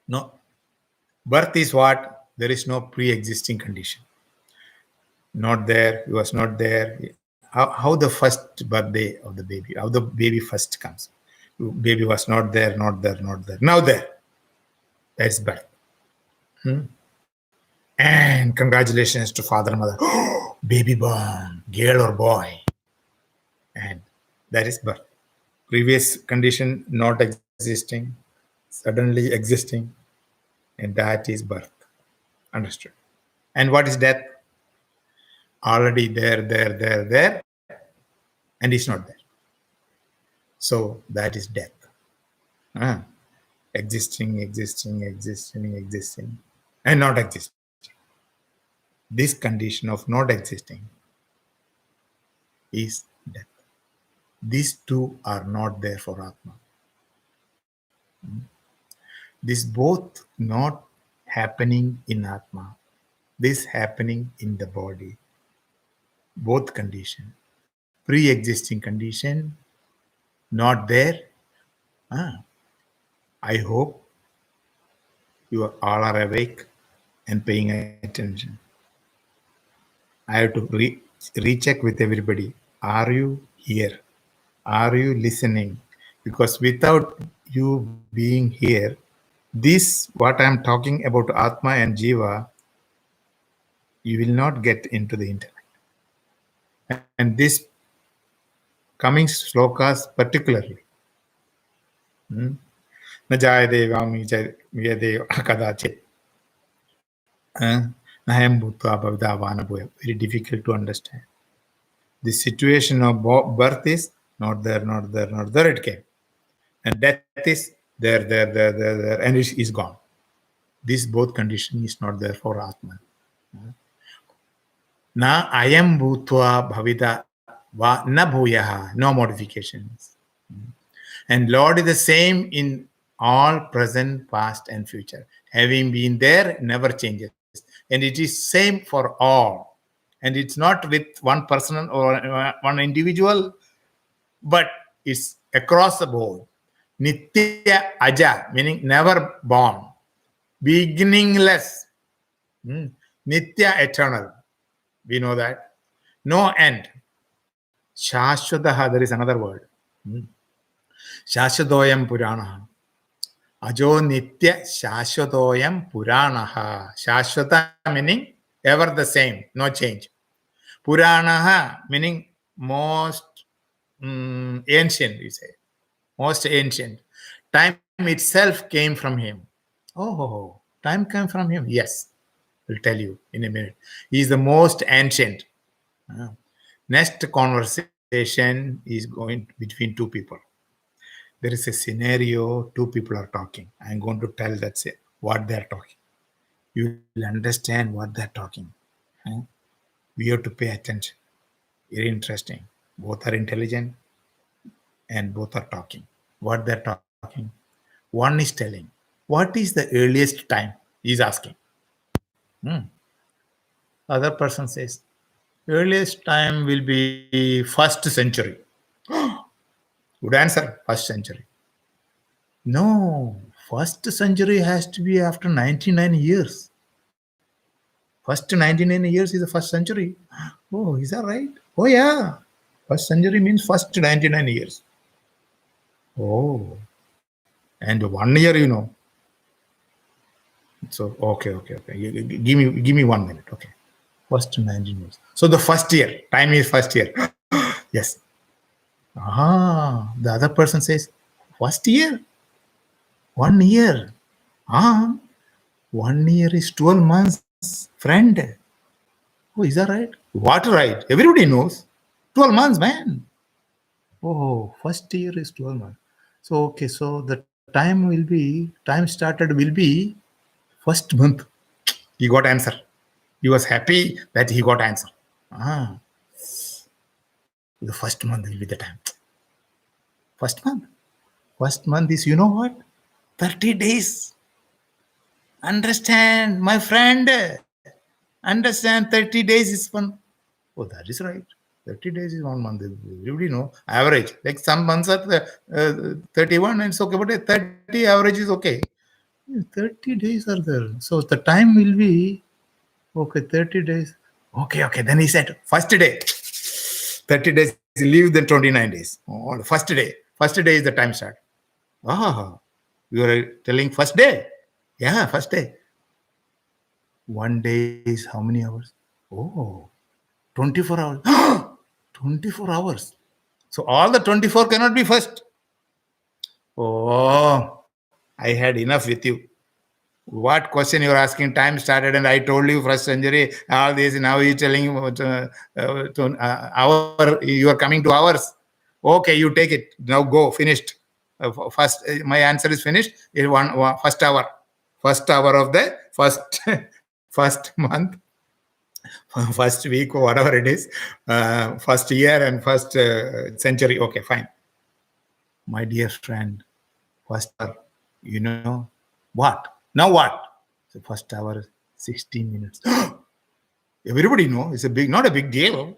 No. Birth is what? There is no pre-existing condition. Not there, he was not there. How the first birthday of the baby, how the baby first comes. Baby was not there, not there, not there. Now there. That's birth. And congratulations to father and mother. Baby born, girl or boy. And that is birth. Previous condition not existing, suddenly existing, and that is birth. Understood. And what is death? Already there, and it's not there. So that is death. Existing, and not existing. This condition of not existing is death. These two are not there for Atma. This both not happening in Atma. This happening in the body. Both condition. Pre-existing condition, not there. I hope you all are awake and paying attention. I have to recheck with everybody. Are you here? Are you listening? Because without you being here, this, what I'm talking about Atma and Jiva, you will not get into the intellect. And this coming slokas particularly. Najayade vami jayade akadachit. Naham bhutva bhavida boya. Very difficult to understand. The situation of birth is not there, not there, not there, it came. And death is there, and it is gone. This both condition is not there for Atman. Na ayam bhutva bhavida va na bhuyaha, no modifications. And Lord is the same in all present, past, and future. Having been there, never changes. And it is same for all. And it's not with one person or one individual, but it's across the board. Nitya aja, meaning never born. Beginningless. Nitya, eternal. We know that. No end. Shashwataha, there is another word. Shashwadoyam Puranaha. Ajo Nitya Shashwadoyam Puranaha. Shashwata meaning ever the same, no change. Puranaha meaning most ancient, we say. Most ancient. Time itself came from him. Oh, time came from him? Yes. I'll tell you in a minute. He is the most ancient. Next conversation is going between two people. There is a scenario, two people are talking. I'm going to tell that's it, what they're talking. You will understand what they're talking. We have to pay attention. Very interesting. Both are intelligent and both are talking. What they're talking. One is telling, what is the earliest time? He's asking. Other person says, earliest time will be 1st century. Good answer, 1st century. No, 1st century has to be after 99 years. First 99 years is the 1st century. Oh, is that right? Oh, yeah. 1st century means first 99 years. Oh, and 1 year, you know. So, okay. Give me 1 minute. Okay. First 19 years. So the first year, time is first year. Yes. The other person says, first year? 1 year. 1 year is 12 months, friend. Oh, is that right? What right? Everybody knows. 12 months, man. Oh, first year is 12 months. So, okay, so the time started will be first month. He got answer. He was happy that he got answer. The first month will be the time. First month. First month is, you know what? 30 days. Understand, my friend. Understand, 30 days is one. Oh, that is right. 30 days is 1 month. Everybody know. Average. Like some months are 31 and it's okay. But 30 average is okay. 30 days are there. So the time will be, okay, 30 days. Okay. Then he said, first day. 30 days leave, then 29 days. Oh, first day. First day is the time start. Ah, you are telling first day. Yeah, first day. 1 day is how many hours? Oh, 24 hours. 24 hours. So all the 24 cannot be first. Oh, I had enough with you. What question you are asking? Time started, and I told you first century. All this now you telling hour. You are coming to hours. Okay, you take it now. Go finished. First, my answer is finished. First hour. First hour of the first first month, first week, or whatever it is, first year and first century. Okay, fine. My dear friend, first hour, you know what? Now what? So first hour, 16 minutes. Everybody know it's not a big deal.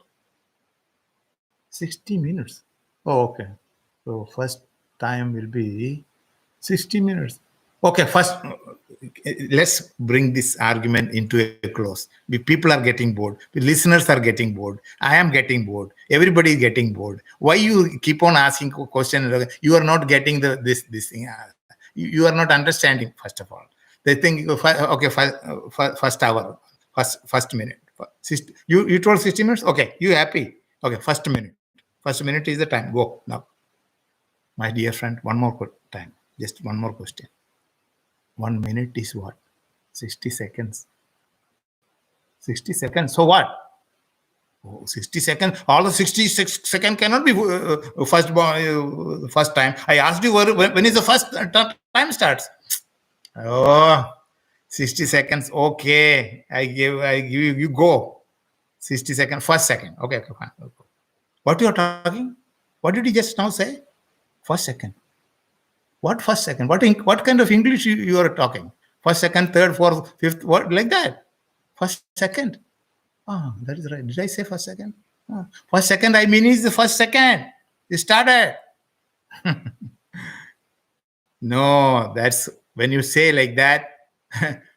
60 minutes. Oh, okay. So first time will be 60 minutes. Okay, first, let's bring this argument into a close. People are getting bored. The listeners are getting bored. I am getting bored. Everybody is getting bored. Why you keep on asking question? You are not getting this thing. You are not understanding. First of all, they think okay, first hour, first minute. You told 60 minutes. Okay, you happy? Okay, first minute. First minute is the time. Go now, my dear friend. One more time. Just one more question. 1 minute is what? 60 seconds. 60 seconds. So what? Oh, 60 seconds. All the 66 seconds cannot be first time. I asked you when is the first time starts. Oh, 60 seconds. Okay. I give you go. 60 seconds. First second. Okay, fine. What you are talking? What did you just now say? First second. What first second? What kind of English you are talking? First, second, third, fourth, fifth, what like that? First, second. Ah, that is right. Did I say first second? Ah, first second, I mean is the first second. It started. No, that's when you say like that,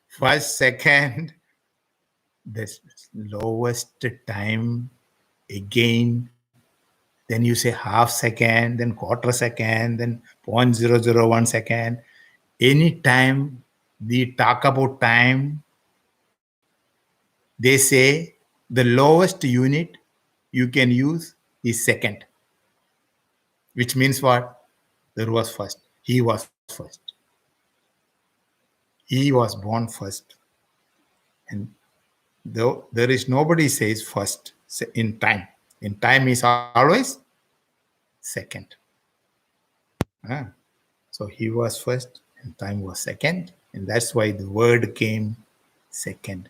first second, the lowest time again. Then you say half second, then quarter second, then 0.001 second. Anytime we talk about time, they say the lowest unit you can use is second, which means what? There was first. He was first. He was born first. And though there is nobody says first in time. In time is always second. So he was first and time was second. And that's why the word came second.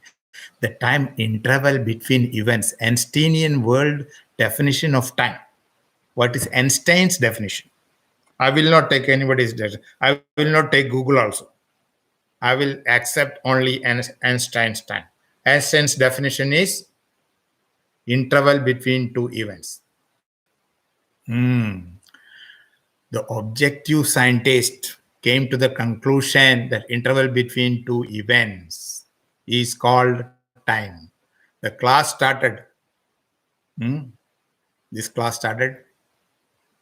The time interval between events, Einsteinian world definition of time. What is Einstein's definition? I will not take anybody's data. I will not take Google also. I will accept only Einstein's time. Einstein's definition is interval between two events. The objective scientist came to the conclusion that interval between two events is called time. The class started. This class started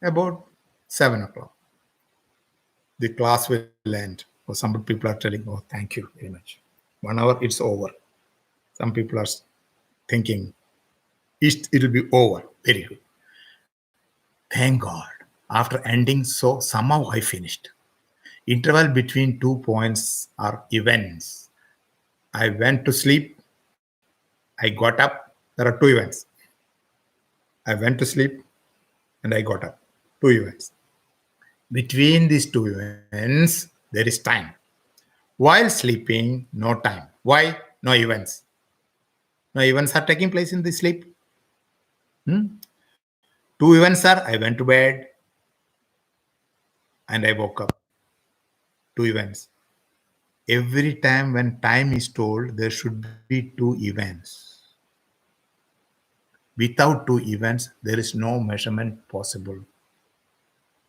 about 7 o'clock. The class will end. Or some people are telling, oh, thank you very much. 1 hour, it's over. Some people are thinking, it'll be over. Very good. Thank God. After ending, so somehow I finished. Interval between 2 points are events. I went to sleep. I got up. There are two events. I went to sleep and I got up. Two events. Between these two events, there is time. While sleeping, no time. Why? No events. No events are taking place in the sleep. Two events are I went to bed and I woke up. Two events. every time when time is told, there should be two events. Without two events, there is no measurement possible.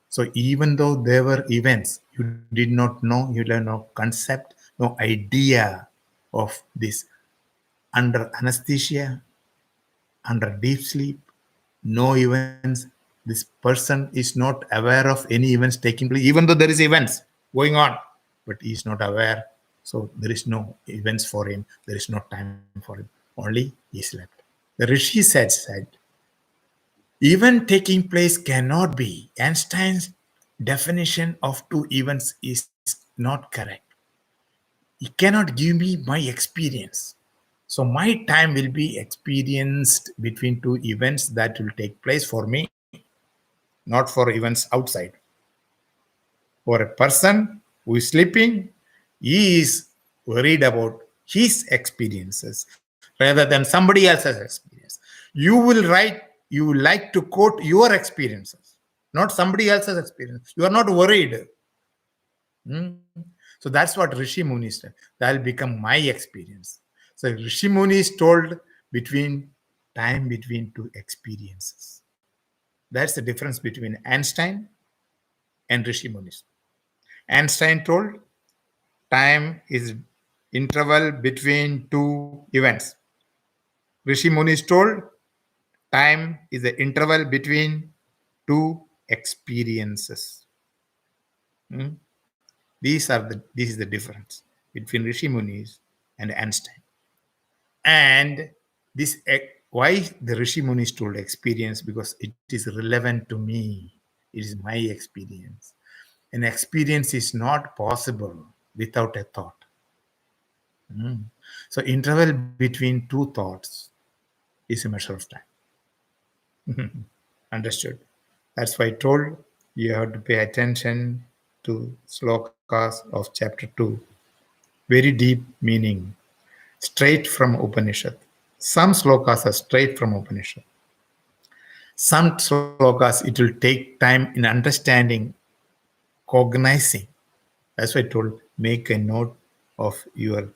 So even though there were events, you did not know, you had no concept, no idea of this. Under anesthesia, under deep sleep, no events. This person is not aware of any events taking place, even though there is events going on, but he is not aware. So there is no events for him. There is no time for him. Only he slept. The Rishi said, event taking place cannot be. Einstein's definition of two events is not correct. He cannot give me my experience. So my time will be experienced between two events that will take place for me, not for events outside. For a person who is sleeping, he is worried about his experiences rather than somebody else's experience. You will write, you will like to quote your experiences, not somebody else's experience. You are not worried. So that's what Rishi Muni said. That will become my experience. So Rishi Muni is told between time between two experiences. That's the difference between Einstein and Rishi Muni. Einstein told time is interval between two events. Rishi Muni is told time is the interval between two experiences. This is the difference between Rishi Munis and Einstein. And this why the Rishi Munis told experience, because it is relevant to me. It is my experience. An experience is not possible without a thought. So interval between two thoughts is a measure of time. Understood. That's why I told you have to pay attention to slokas of chapter 2. Very deep meaning, straight from Upanishad. Some slokas are straight from Upanishad. Some slokas, it will take time in understanding, cognizing. That's why I told, make a note of your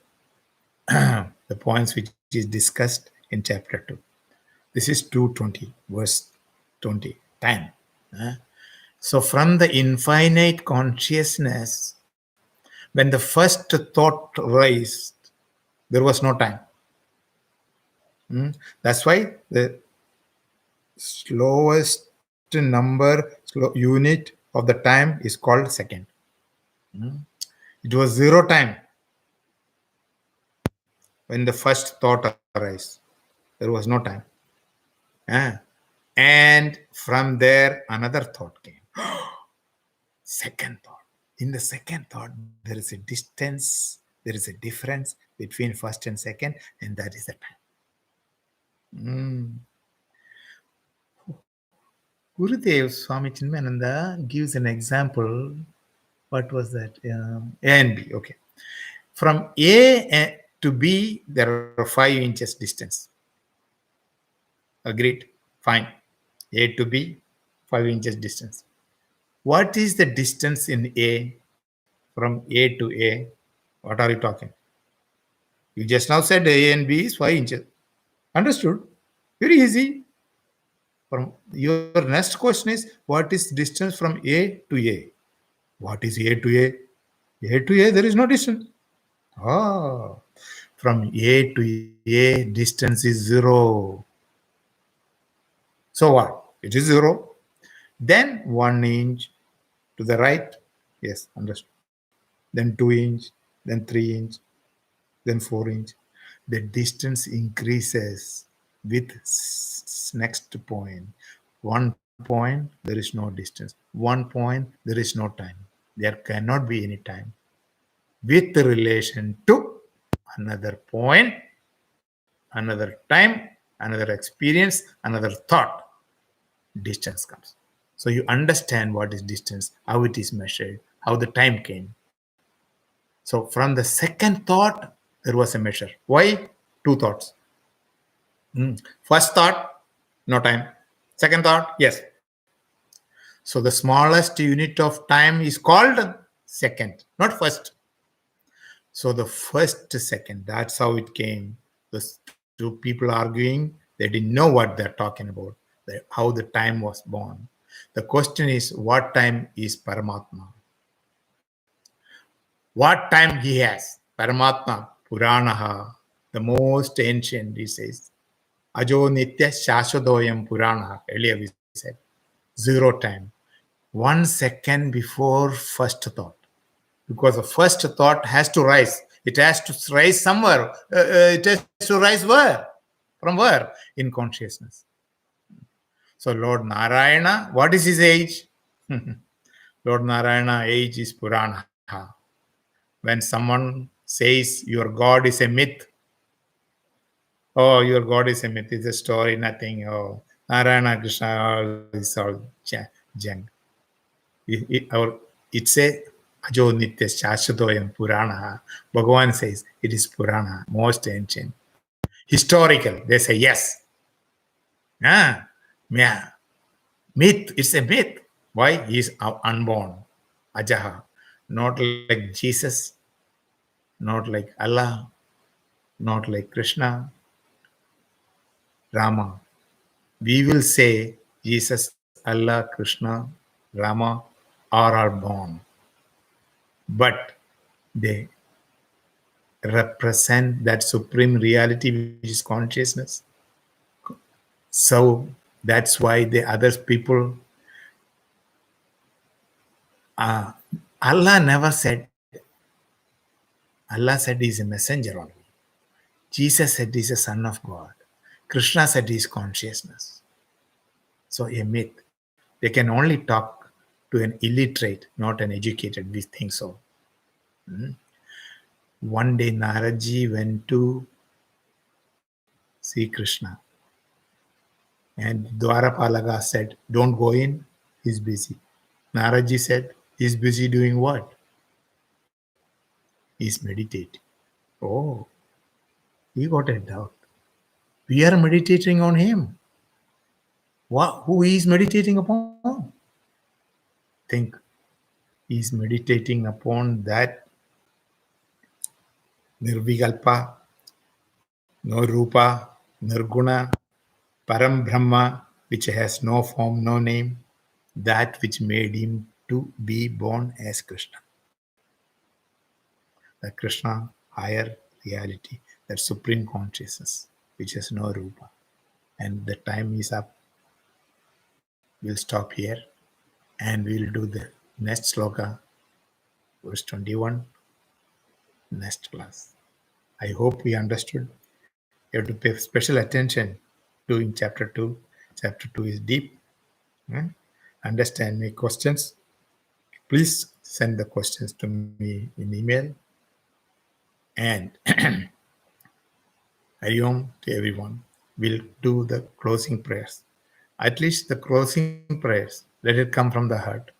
the points which is discussed in chapter 2. This is 220, verse 20, time. So from the infinite consciousness, when the first thought raised, there was no time. That's why the slowest unit of the time is called second. It was zero time when the first thought arose. There was no time. And from there, another thought came. Second thought. In the second thought, there is a distance, there is a difference between first and second, and that is the time. Gurudev Swami Chinmayananda gives an example. What was that? A and B. Okay. From A to B, there are 5 inches distance. Agreed. Fine. A to B, 5 inches distance. What is the distance in A from A to A? What are you talking? You just now said A and B is 5 inches. Understood? Very easy. From your next question is, what is distance from A to A? What is A to A? A to A, there is no distance. From A to A, distance is 0. So what? It is 0. Then 1 inch to the right. Yes, understood. Then 2 inch, then 3 inch, then 4 inch. The distance increases with next point. 1 point, there is no distance. 1 point, there is no time. There cannot be any time. With relation to another point, another time, another experience, another thought, distance comes. So you understand what is distance, how it is measured, how the time came. So from the second thought, there was a measure. Why? 2 thoughts. First thought, no time. Second thought, yes. So the smallest unit of time is called second, not first. So the first second, that's how it came. Those two people arguing, they didn't know what they're talking about, how the time was born. The question is, what time is Paramatma? What time he has? Paramatma, Puranaha, the most ancient, he says. Ajo Nitya Shashwadoyam Puranaha. Earlier we said, 0 time. 1 second before first thought. Because the first thought has to rise. It has to rise somewhere. It has to rise where? From where? In consciousness. So Lord Narayana, what is his age? Lord Narayana age is Purana. When someone says your God is a myth, oh, your God is a myth, it's a story, nothing. Oh, Narayana, Krishna, all is all junk. It's a Ajo Nitya Shashwadoyam Purana. Bhagavan says it is Purana, most ancient. Historical, they say yes. Ah, yeah. Myth, it's a myth. Why? He is unborn. Ajaha. Not like Jesus, not like Allah, not like Krishna, Rama. We will say Jesus, Allah, Krishna, Rama are all born. But they represent that supreme reality which is consciousness. So that's why the other people, Allah never said, Allah said he's a messenger only. Jesus said he's a son of God. Krishna said he's consciousness. So a myth. They can only talk to an illiterate, not an educated. We think so. One day Naraji went to see Krishna. And Dwarapalaga said, don't go in, he's busy. Naraji said, he's busy doing what? He's meditating. Oh, he got a doubt. We are meditating on him. Who he is meditating upon? Think. He is meditating upon that Nirvikalpa, no Rupa, Nirguna, Param Brahma, which has no form, no name, that which made him to be born as Krishna. The Krishna, higher reality, that supreme consciousness, which has no Rupa. And the time is up. We'll stop here and we'll do the next sloka, verse 21, next class. I hope we understood. You have to pay special attention to in chapter 2. Chapter 2 is deep. Understand my questions. Please send the questions to me in email. And Hari Om to everyone. We'll do the closing prayers. At least the closing prayers, let it come from the heart.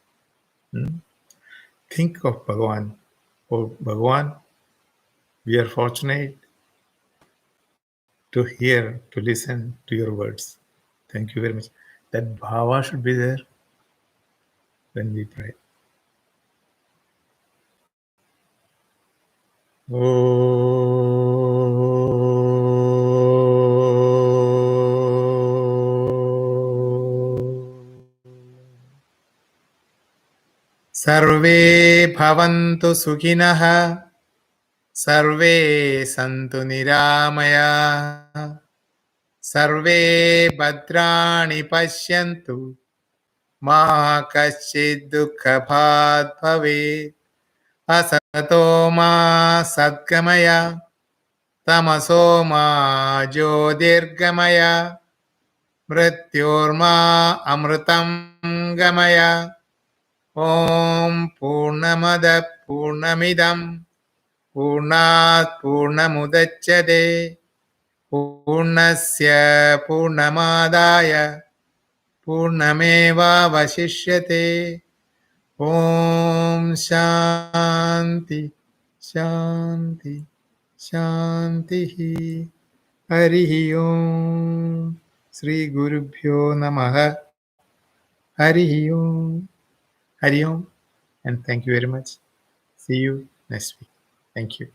Think of Bhagavan. Oh, Bhagavan, we are fortunate to hear, to listen to your words. Thank you very much. That bhava should be there when we pray. सर्वे भवन्तु सुखिनः सर्वे सन्तु निरामयाः सर्वे भद्राणि पश्यन्तु मा कश्चित् दुःखभाग् भवेत् असतो मा सद्गमय तमसो मा ज्योतिर्गमय मृत्योर्मा अमृतं गमय ॐ पूर्णमदः पूर्णमिदं पूर्णात् पूर्णमुदच्यते पूर्णस्य पूर्णमादाय पूर्णमेवावशिष्यते ॐ शान्ति शान्ति शान्तिः हरिः ॐ श्रीगुरुभ्यो नमः हरिः ॐ Hari Om, and thank you very much. See you next week. Thank you.